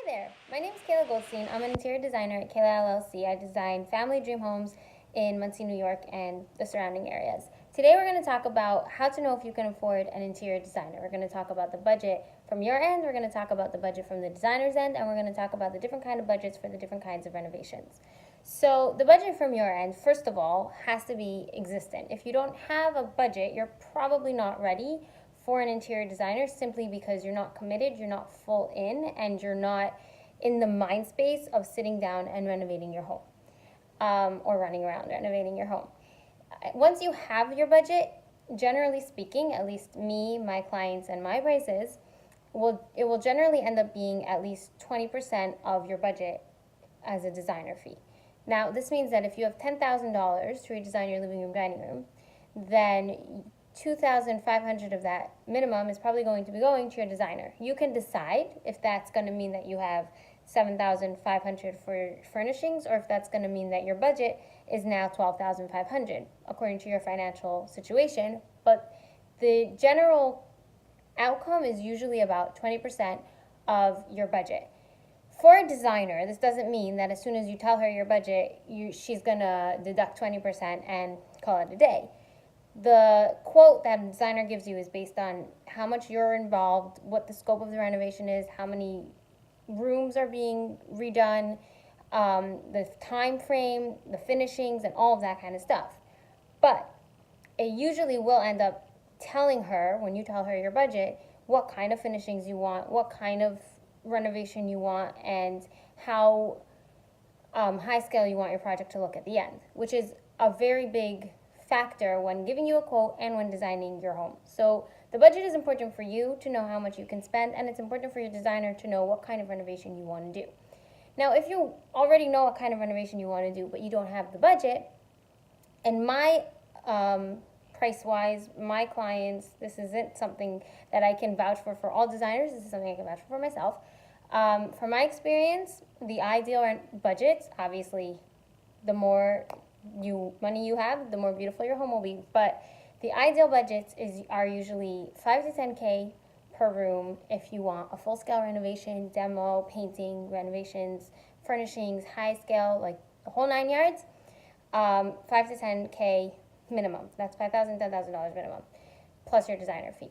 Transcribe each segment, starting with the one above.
there, my name is Kayla Goldstein. I'm an interior designer at Kayla LLC. I design family dream homes in Muncie, New York and the surrounding areas. Today we're going to talk about how to know if you can afford an interior designer. We're going to talk about the budget from your end, we're going to talk about the budget from the designer's end, and we're going to talk about the different kind of budgets for the different kinds of renovations. So the budget from your end, first of all, has to be existent. If you don't have a budget, you're probably not ready for an interior designer simply because you're not committed, you're not full in, and you're not in the mind space of sitting down and renovating your home, or running around renovating your home. Once you have your budget, generally speaking, at least me, my clients, and my prices, it will generally end up being at least 20% of your budget as a designer fee. Now, this means that if you have $10,000 to redesign your living room, dining room, then 2,500 of that minimum is probably going to be going to your designer. You can decide if that's going to mean that you have 7,500 for furnishings, or if that's going to mean that your budget is now 12,500 according to your financial situation. But the general outcome is usually about 20% of your budget. For a designer, this doesn't mean that as soon as you tell her your budget, she's gonna deduct 20% and call it a day. The quote that a designer gives you is based on how much you're involved, what the scope of the renovation is, how many rooms are being redone, the time frame, the finishings, and all of that kind of stuff. But it usually will end up telling her, when you tell her your budget, what kind of finishings you want, what kind of renovation you want, and how high scale you want your project to look at the end, which is a very big factor when giving you a quote and when designing your home. So the budget is important for you to know how much you can spend, and it's important for your designer to know what kind of renovation you want to do. Now, if you already know what kind of renovation you want to do, but you don't have the budget, and my price-wise, my clients, this isn't something that I can vouch for all designers. This is something I can vouch for myself. From my experience, the ideal budget, obviously, the more money you have, the more beautiful your home will be. But the ideal budgets are usually 5 to 10K per room if you want a full-scale renovation, demo, painting, renovations, furnishings, high scale, like the whole 9 yards. 5 to 10K minimum. That's $5,000, $10,000 minimum, plus your designer fee.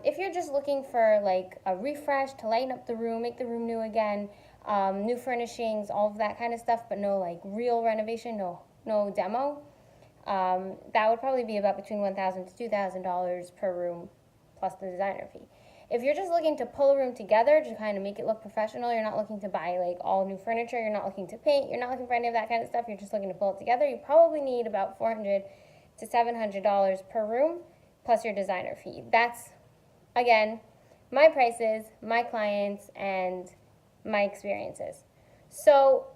If you're just looking for like a refresh to lighten up the room, make the room new again, new furnishings, all of that kind of stuff, but no like real renovation, no demo, that would probably be about between $1,000 to $2,000 per room, plus the designer fee. If you're just looking to pull a room together to kind of make it look professional, you're not looking to buy like all new furniture, you're not looking to paint, you're not looking for any of that kind of stuff, you're just looking to pull it together, you probably need about $400 to $700 per room, plus your designer fee. That's, again, my prices, my clients, and my experiences. So,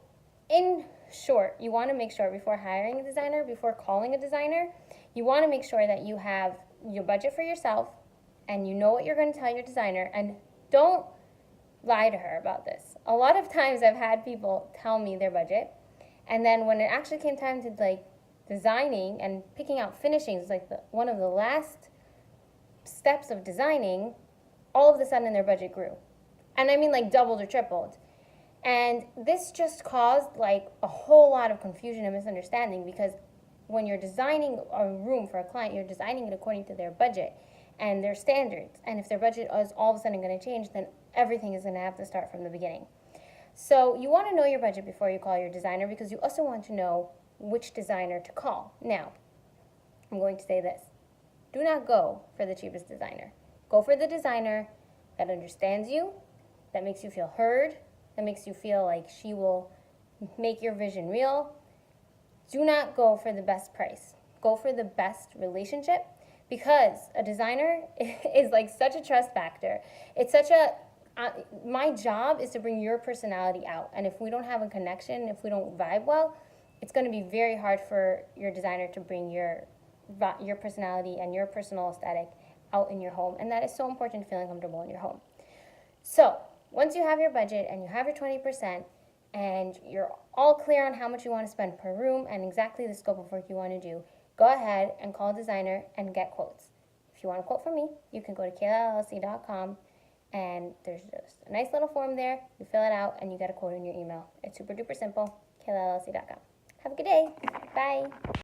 in short, you want to make sure before hiring a designer, before calling a designer, you want to make sure that you have your budget for yourself, and you know what you're going to tell your designer, and don't lie to her about this. A lot of times I've had people tell me their budget, and then when it actually came time to like designing and picking out finishings, like one of the last steps of designing, all of a sudden their budget grew. And I mean like doubled or tripled. And this just caused like a whole lot of confusion and misunderstanding, because when you're designing a room for a client, you're designing it according to their budget and their standards. And if their budget is all of a sudden going to change, then everything is going to have to start from the beginning. So you want to know your budget before you call your designer, because you also want to know which designer to call. Now, I'm going to say this. Do not go for the cheapest designer. Go for the designer that understands you, that makes you feel heard, that makes you feel like she will make your vision real. Do not go for the best price. Go for the best relationship, because a designer is like such a trust factor. It's such a, my job is to bring your personality out. And if we don't have a connection, if we don't vibe well, it's going to be very hard for your designer to bring your personality and your personal aesthetic out in your home. And that is so important to feeling comfortable in your home. So once you have your budget and you have your 20%, and you're all clear on how much you want to spend per room and exactly the scope of work you want to do, go ahead and call a designer and get quotes. If you want a quote from me, you can go to kaylallc.com and there's just a nice little form there. You fill it out, and you get a quote in your email. It's super duper simple. KaylaLLC.com. Have a good day. Bye.